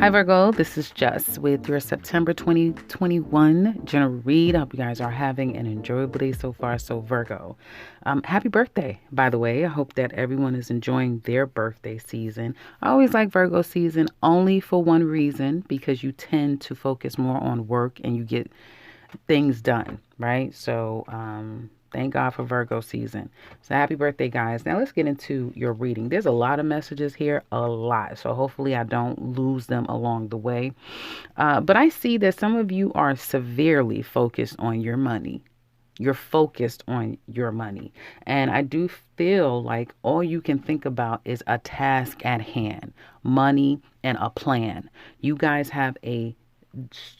Hi, Virgo. This is Jess with your September 2021 general read. I hope you guys are having an enjoyable day so far. So, Virgo, happy birthday, by the way. I hope that everyone is enjoying their birthday season. I always like Virgo season only for one reason, because you tend to focus more on work and you get things done, right? So, thank God for Virgo season. So happy birthday, guys. Now let's get into your reading. There's a lot of messages here, a lot. So hopefully I don't lose them along the way. But I see that some of you are severely focused on your money. You're focused on your money. And I do feel like all you can think about is a task at hand, money, and a plan. You guys have a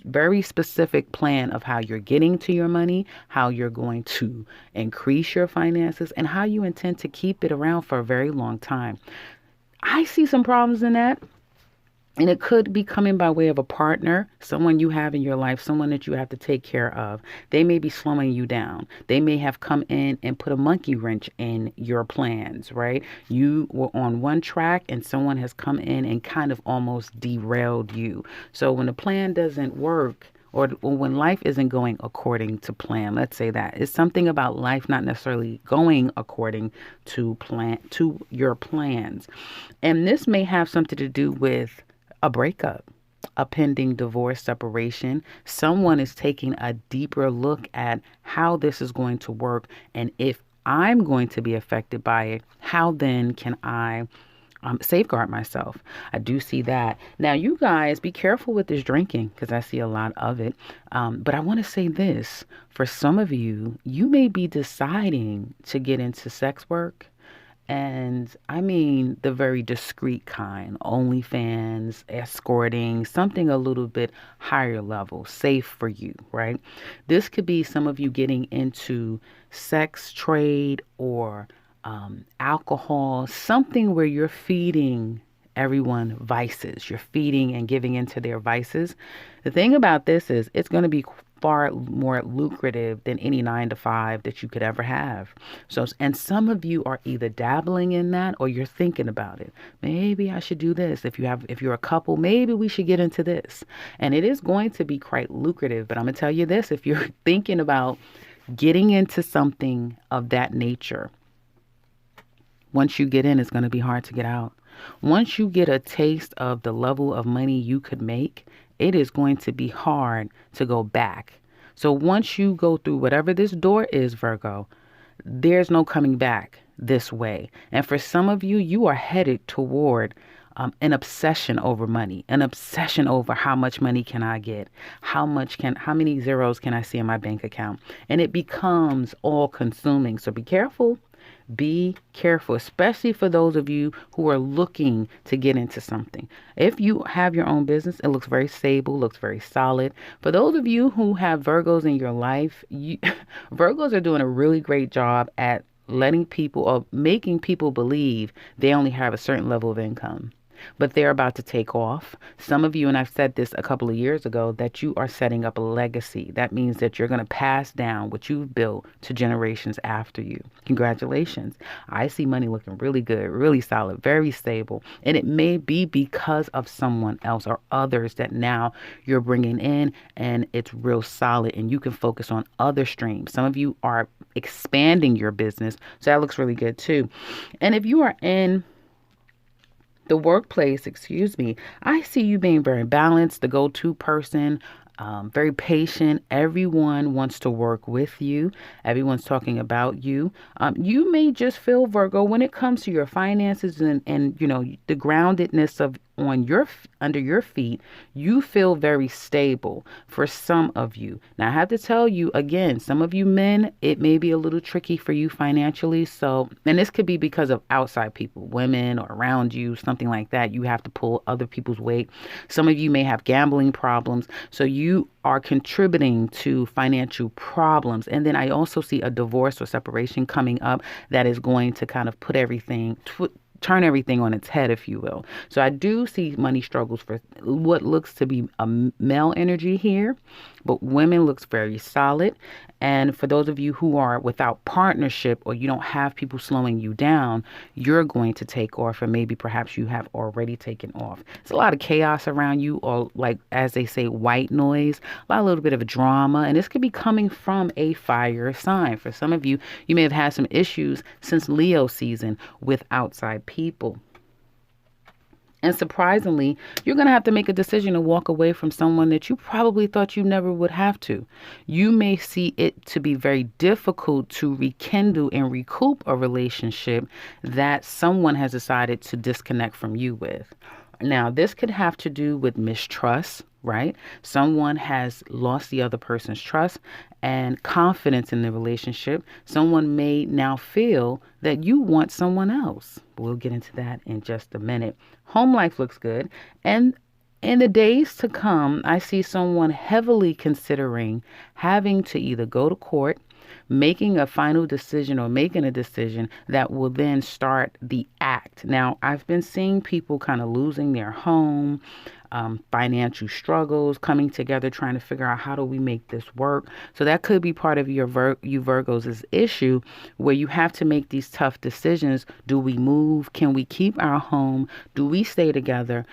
very specific plan of how you're getting to your money, how you're going to increase your finances, and how you intend to keep it around for a very long time. I see some problems in that. And it could be coming by way of a partner, someone you have in your life, someone that you have to take care of. They may be slowing you down. They may have come in and put a monkey wrench in your plans, right? You were on one track and someone has come in and kind of almost derailed you. So when the plan doesn't work, or when life isn't going according to plan, let's say that, it's something about life not necessarily going according to your plans. And this may have something to do with a breakup, a pending divorce, separation. Someone is taking a deeper look at how this is going to work, and if I'm going to be affected by it, how then can I safeguard myself? I do see that. Now, you guys, be careful with this drinking, because I see a lot of it. But I want to say this. For some of you, you may be deciding to get into sex work. And I mean the very discreet kind, OnlyFans, escorting, something a little bit higher level, safe for you, right? This could be some of you getting into sex trade or alcohol, something where you're feeding everyone vices. You're feeding and giving into their vices. The thing about this is it's going to be far more lucrative than any 9 to 5 that you could ever have. So, and some of you are either dabbling in that or you're thinking about it. Maybe I should do this. If you're a couple, maybe we should get into this. And it is going to be quite lucrative. But I'm going to tell you this, if you're thinking about getting into something of that nature, once you get in, it's going to be hard to get out. Once you get a taste of the level of money you could make, it is going to be hard to go back. So once you go through whatever this door is, Virgo, there's no coming back this way. And for some of you, you are headed toward an obsession over money, an obsession over how much money can I get? How many zeros can I see in my bank account? And it becomes all consuming. So be careful. Be careful, especially for those of you who are looking to get into something. If you have your own business, it looks very stable, looks very solid. For those of you who have Virgos in your life, Virgos are doing a really great job at letting people or making people believe they only have a certain level of income. But they're about to take off. Some of you, and I've said this a couple of years ago, that you are setting up a legacy. That means that you're going to pass down what you've built to generations after you. Congratulations. I see money looking really good, really solid, very stable. And it may be because of someone else or others that now you're bringing in, and it's real solid and you can focus on other streams. Some of you are expanding your business. So that looks really good too. And if you are in the workplace, I see you being very balanced, the go-to person, very patient. Everyone wants to work with you. Everyone's talking about you. You may just feel, Virgo, when it comes to your finances and the groundedness of under your feet, you feel very stable for some of you. Now, I have to tell you again, some of you men, it may be a little tricky for you financially. So, and this could be because of outside people, women or around you, something like that. You have to pull other people's weight. Some of you may have gambling problems. So you are contributing to financial problems. And then I also see a divorce or separation coming up that is going to kind of put everything turn everything on its head, if you will. So I do see money struggles for what looks to be a male energy here, but women looks very solid. And for those of you who are without partnership or you don't have people slowing you down, you're going to take off, or maybe perhaps you have already taken off. It's a lot of chaos around you, or like as they say, white noise, a little bit of drama, and this could be coming from a fire sign. For some of you, you may have had some issues since Leo season with outside people. And surprisingly, you're going to have to make a decision to walk away from someone that you probably thought you never would have to. You may see it to be very difficult to rekindle and recoup a relationship that someone has decided to disconnect from you with. Now, this could have to do with mistrust, right? Someone has lost the other person's trust and confidence in the relationship. Someone may now feel that you want someone else. We'll get into that in just a minute. Home life looks good. And in the days to come, I see someone heavily considering having to either go to court, making a final decision, or making a decision that will then start the act. Now, I've been seeing people kind of losing their home, financial struggles, coming together, trying to figure out how do we make this work. So that could be part of you Virgos' issue, where you have to make these tough decisions. Do we move? Can we keep our home? Do we stay together?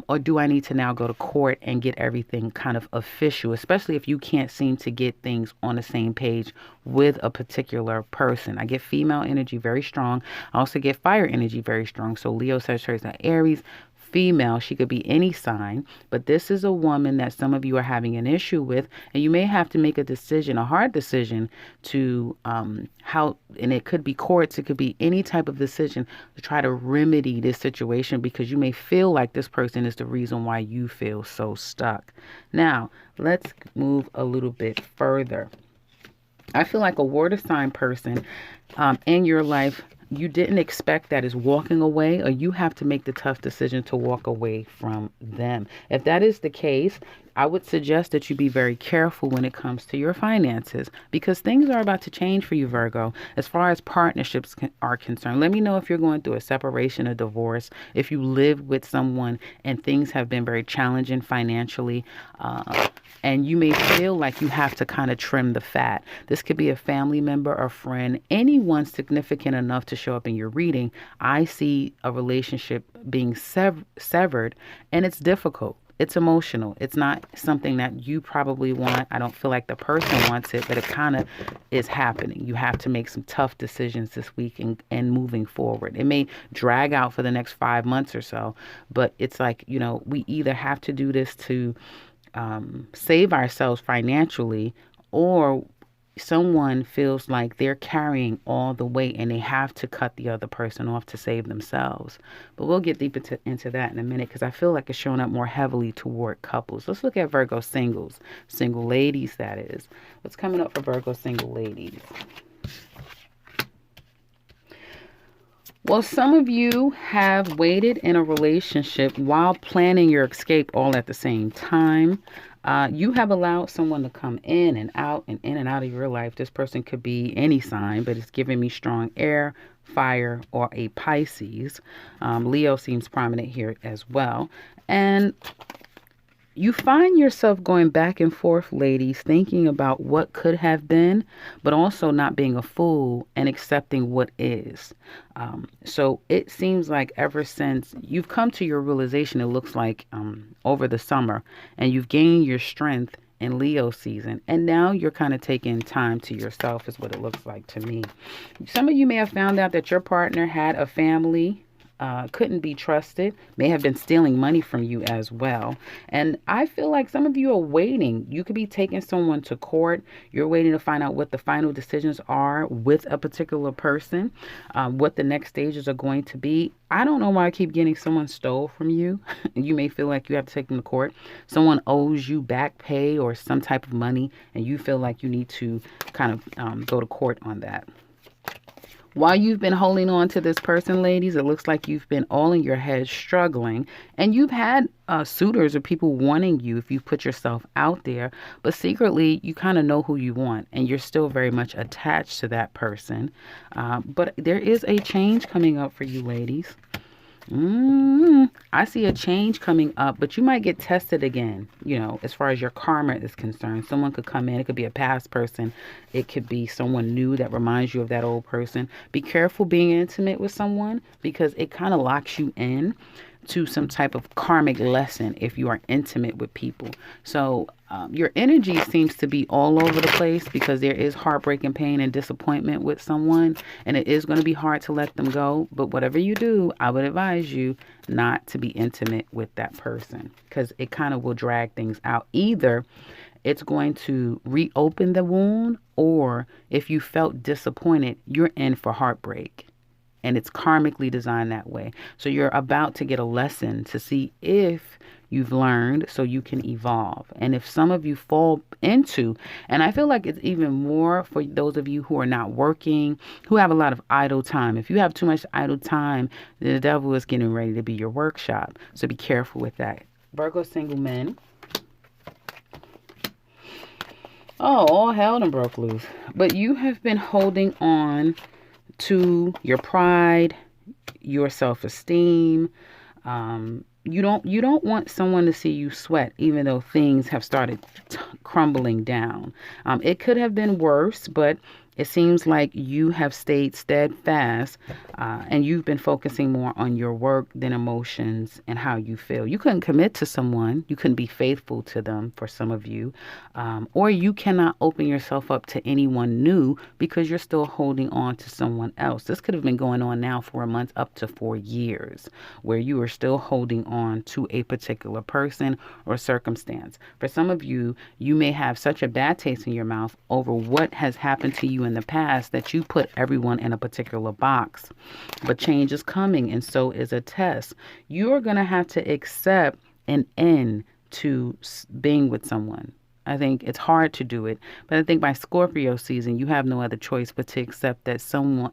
Or do I need to now go to court and get everything kind of official, especially if you can't seem to get things on the same page with a particular person? I get female energy very strong. I also get fire energy very strong. So Leo, Sagittarius, and Aries. Female, she could be any sign, but this is a woman that some of you are having an issue with, and you may have to make a decision, a hard decision to and it could be courts, it could be any type of decision to try to remedy this situation, because you may feel like this person is the reason why you feel so stuck. Now, let's move a little bit further. I feel like a water sign person in your life, you didn't expect, that is walking away, or you have to make the tough decision to walk away from them. If that is the case, I would suggest that you be very careful when it comes to your finances, because things are about to change for you, Virgo, as far as partnerships are concerned. Let me know if you're going through a separation, a divorce, if you live with someone and things have been very challenging financially, and you may feel like you have to kind of trim the fat. This could be a family member, a friend, anyone significant enough to show up in your reading. I see a relationship being severed, and it's difficult. It's emotional. It's not something that you probably want. I don't feel like the person wants it, but it kind of is happening. You have to make some tough decisions this week and moving forward. It may drag out for the next 5 months or so, but it's like, we either have to do this to save ourselves financially, or someone feels like they're carrying all the weight and they have to cut the other person off to save themselves. But we'll get deeper into that in a minute, because I feel like it's showing up more heavily toward couples. Let's look at Virgo singles. Single ladies, that is. What's coming up for Virgo single ladies? Well, some of you have waited in a relationship while planning your escape all at the same time. You have allowed someone to come in and out of your life. This person could be any sign, but it's giving me strong air, fire, or a Pisces. Leo seems prominent here as well. And you find yourself going back and forth, ladies, thinking about what could have been, but also not being a fool and accepting what is. So it seems like ever since you've come to your realization, it looks like over the summer, and you've gained your strength in Leo season, and now you're kind of taking time to yourself is what it looks like to me. Some of you may have found out that your partner had a family, couldn't be trusted, may have been stealing money from you as well. And I feel like some of you are waiting. You could be taking someone to court. You're waiting to find out what the final decisions are with a particular person, what the next stages are going to be. I don't know why I keep getting someone stole from you. You may feel like you have to take them to court. Someone owes you back pay or some type of money, and you feel like you need to kind of go to court on that. While you've been holding on to this person, ladies, it looks like you've been all in your head struggling, and you've had suitors or people wanting you if you put yourself out there, but secretly you kind of know who you want, and you're still very much attached to that person. But there is a change coming up for you, ladies. I see a change coming up, but you might get tested again, as far as your karma is concerned. Someone could come in, it could be a past person, it could be someone new that reminds you of that old person. Be careful being intimate with someone because it kind of locks you in to some type of karmic lesson if you are intimate with people. So your energy seems to be all over the place because there is heartbreak and pain and disappointment with someone, and it is going to be hard to let them go. But whatever you do, I would advise you not to be intimate with that person because it kind of will drag things out. Either it's going to reopen the wound, or if you felt disappointed, you're in for heartbreak. And it's karmically designed that way. So you're about to get a lesson to see if you've learned so you can evolve. And if some of you fall into, and I feel like it's even more for those of you who are not working, who have a lot of idle time. If you have too much idle time, the devil is getting ready to be your workshop. So be careful with that. Virgo single men. Oh, all hell done broke loose. But you have been holding on to your pride, your self-esteem. You don't want someone to see you sweat, even though things have started crumbling down. It could have been worse, but it seems like you have stayed steadfast, and you've been focusing more on your work than emotions and how you feel. You couldn't commit to someone. You couldn't be faithful to them for some of you. Or you cannot open yourself up to anyone new because you're still holding on to someone else. This could have been going on now for a month up to 4 years, where you are still holding on to a particular person or circumstance. For some of you, you may have such a bad taste in your mouth over what has happened to you in the past that you put everyone in a particular box. But change is coming, and so is a test. You're going to have to accept an end to being with someone. I think it's hard to do it, but I think by Scorpio season, you have no other choice but to accept that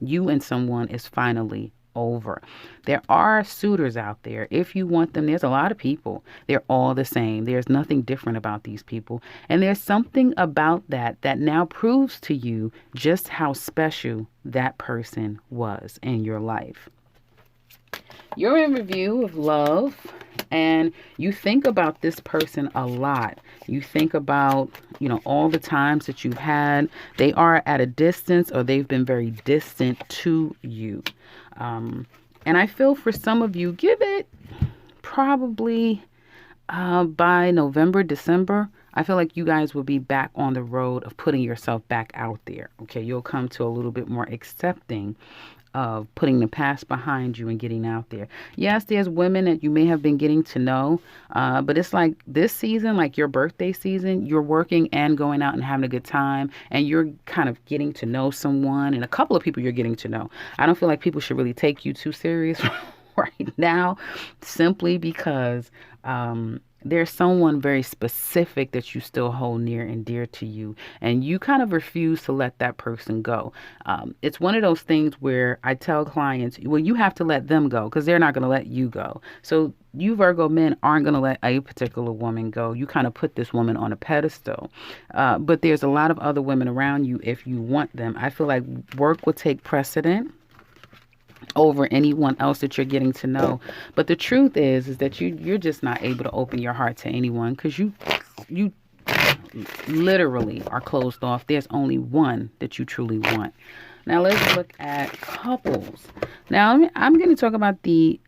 you and someone is finally over. There are suitors out there. If you want them, there's a lot of people. They're all the same. There's nothing different about these people. And there's something about that now proves to you just how special that person was in your life. You're in review of love, and you think about this person a lot. You think about, all the times that you've had. They are at a distance, or they've been very distant to you. And I feel for some of you, give it probably by November, December. I feel like you guys will be back on the road of putting yourself back out there. Okay, you'll come to a little bit more accepting of putting the past behind you and getting out there. Yes, there's women that you may have been getting to know, but it's like this season, like your birthday season, you're working and going out and having a good time, and you're kind of getting to know someone, and a couple of people you're getting to know. I don't feel like people should really take you too serious right now, simply because there's someone very specific that you still hold near and dear to you, and you kind of refuse to let that person go. It's one of those things where I tell clients, well, you have to let them go because they're not going to let you go. So you Virgo men aren't going to let a particular woman go. You kind of put this woman on a pedestal. But there's a lot of other women around you if you want them. I feel like work will take precedent over anyone else that you're getting to know. But the truth is that you're just not able to open your heart to anyone because you literally are closed off. There's only one that you truly want. Now let's look at couples. Now I'm going to talk about the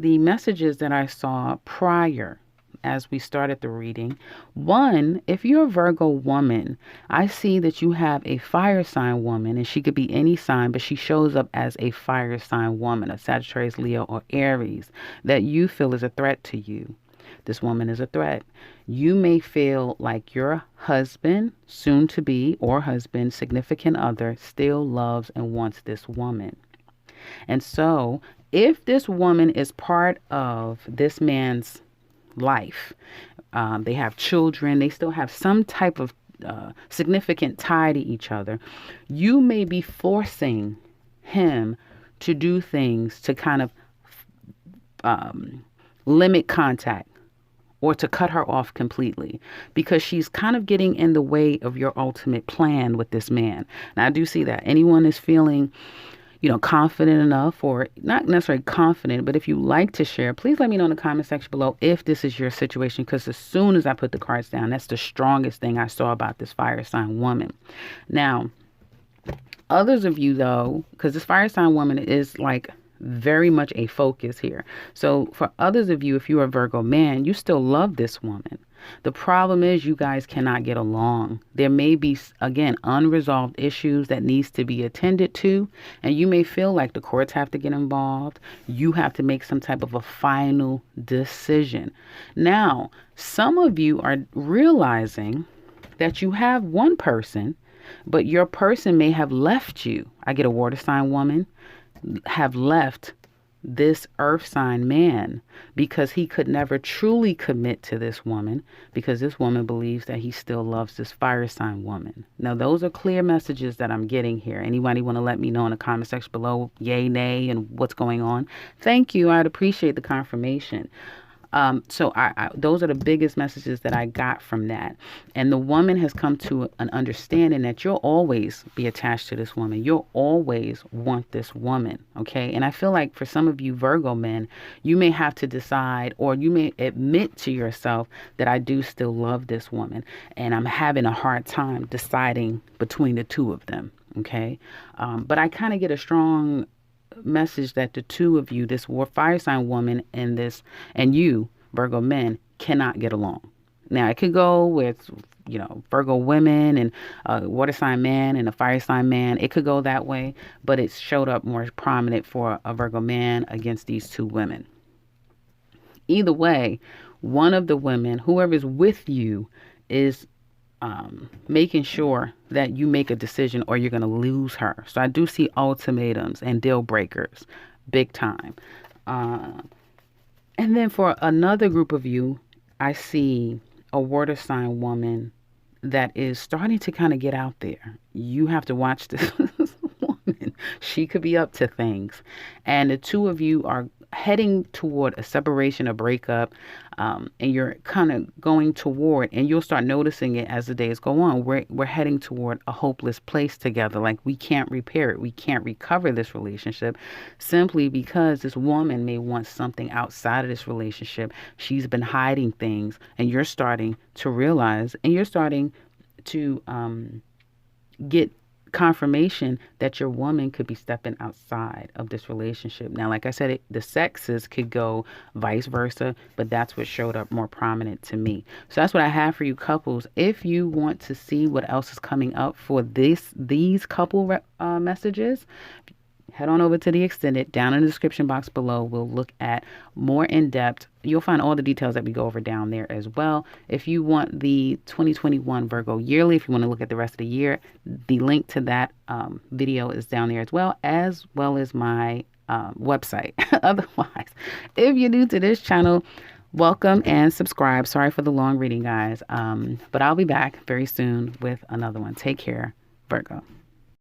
messages that I saw prior as we started the reading. One, if you're a Virgo woman, I see that you have a fire sign woman, and she could be any sign, but she shows up as a fire sign woman, a Sagittarius, Leo, or Aries, that you feel is a threat to you. This woman is a threat. You may feel like your husband, soon to be, or husband, significant other, still loves and wants this woman. And so if this woman is part of this man's life, they have children, they still have some type of significant tie to each other, you may be forcing him to do things to kind of limit contact or to cut her off completely, because she's kind of getting in the way of your ultimate plan with this man. Now, I do see that anyone is feeling confident enough, or not necessarily confident, but if you like to share, please let me know in the comment section below if this is your situation, because as soon as I put the cards down, that's the strongest thing I saw about this fire sign woman. Now, others of you though, because this fire sign woman is like very much a focus here. So for others of you, if you're a Virgo man, you still love this woman. The problem is you guys cannot get along. There may be, again, unresolved issues that needs to be attended to, and you may feel like the courts have to get involved. You have to make some type of a final decision. Now, some of you are realizing that you have one person, but your person may have left you. I get a water sign woman, have left this earth sign man because he could never truly commit to this woman, because this woman believes that he still loves this fire sign woman. Now, those are clear messages that I'm getting here. Anybody want to let me know in the comment section below, yay, nay, and what's going on? Thank you. I'd appreciate the confirmation. So those are the biggest messages that I got from that. And the woman has come to an understanding that you'll always be attached to this woman. You'll always want this woman. Okay. And I feel like for some of you Virgo men, you may have to decide, or you may admit to yourself that I do still love this woman, and I'm having a hard time deciding between the two of them. Okay. But I kind of get a strong message that the two of you, this fire sign woman and you Virgo men, cannot get along. Now it could go with Virgo women and water sign man and a fire sign man. It could go that way, but it showed up more prominent for a Virgo man against these two women. Either way, one of the women, whoever's with you, is making sure that you make a decision or you're going to lose her. So I do see ultimatums and deal breakers big time. And then for another group of you, I see a water sign woman that is starting to kind of get out there. You have to watch this woman. She could be up to things. And the two of you are heading toward a separation, a breakup, and you're kind of going toward, and you'll start noticing it as the days go on. We're heading toward a hopeless place together. Like, we can't repair it. We can't recover this relationship simply because this woman may want something outside of this relationship. She's been hiding things, and you're starting to realize, and you're starting to get confirmation that your woman could be stepping outside of this relationship. Now, like I said, the sexes could go vice versa, but that's what showed up more prominent to me. So that's what I have for you couples. If you want to see what else is coming up for these couple messages, head on over to the extended down in the description box below. We'll look at more in depth. You'll find all the details that we go over down there as well. If you want the 2021 Virgo yearly, if you want to look at the rest of the year, the link to that video is down there as well as my website. Otherwise, if you're new to this channel, welcome and subscribe. Sorry for the long reading, guys. But I'll be back very soon with another one. Take care, Virgo.